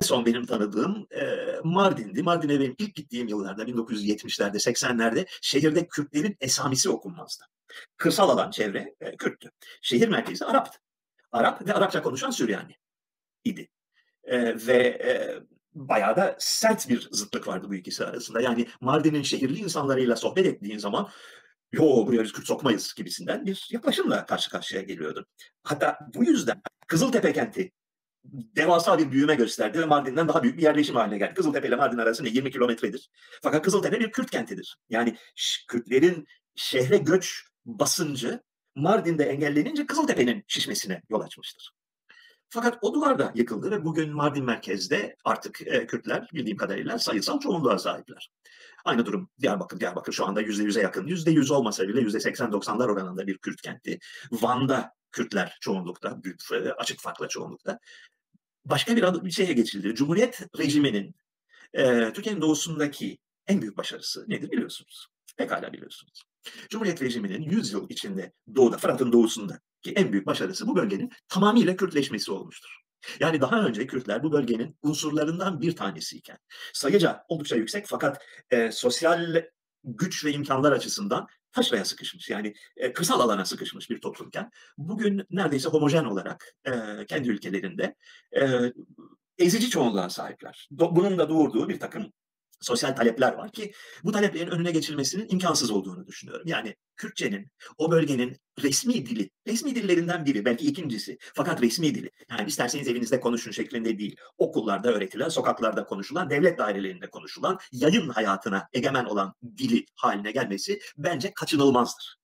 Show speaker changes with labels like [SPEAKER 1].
[SPEAKER 1] son benim tanıdığım Mardin'di. Mardin'e benim ilk gittiğim yıllarda 1970'lerde, 80'lerde şehirde Kürtlerin esamisi okunmazdı. Kırsal alan çevre Kürttü. Şehir merkezi Arap'tı. Arap ve Arapça konuşan Süryani idi. Bayağı da sert bir zıtlık vardı bu ikisi arasında. Yani Mardin'in şehirli insanlarıyla sohbet ettiğin zaman "Yo, buraya biz Kürt sokmayız" gibisinden bir yaklaşımla karşı karşıya geliyordun. Hatta bu yüzden Kızıltepe kenti devasa bir büyüme gösterdi ve Mardin'den daha büyük bir yerleşim haline geldi. Kızıltepe ile Mardin arası 20 kilometredir. Fakat Kızıltepe bir Kürt kentidir. Yani Kürtlerin şehre göç basıncı Mardin'de engellenince Kızıltepe'nin şişmesine yol açmıştır. Fakat o duvar da yıkıldı ve bugün Mardin merkezde artık Kürtler bildiğim kadarıyla sayısal çoğunluğa sahipler. Aynı durum Diyarbakır. Diyarbakır şu anda %100'e yakın. %100 olmasa bile %80-90'lar oranında bir Kürt kenti. Van'da Kürtler çoğunlukta, açık farkla çoğunlukta. Başka bir şeye geçildi. Cumhuriyet rejiminin Türkiye'nin doğusundaki en büyük başarısı nedir biliyorsunuz. Pekala biliyorsunuz. Cumhuriyet rejiminin 100 yıl içinde doğuda, Fırat'ın doğusundaki en büyük başarısı bu bölgenin tamamıyla Kürtleşmesi olmuştur. Yani daha önce Kürtler bu bölgenin unsurlarından bir tanesiyken, sayıca oldukça yüksek fakat sosyal güç ve imkanlar açısından taşraya sıkışmış, yani kırsal alana sıkışmış bir toplumken, bugün neredeyse homojen olarak kendi ülkelerinde e, ezici çoğunluğa sahipler. Bunun da doğurduğu bir takım sosyal talepler var ki bu taleplerin önüne geçilmesinin imkansız olduğunu düşünüyorum. Yani Kürtçenin o bölgenin resmi dili, resmi dillerinden biri, belki ikincisi fakat resmi dili. Yani isterseniz evinizde konuşun şeklinde değil, okullarda öğretilen, sokaklarda konuşulan, devlet dairelerinde konuşulan, yayın hayatına egemen olan dili haline gelmesi bence kaçınılmazdır.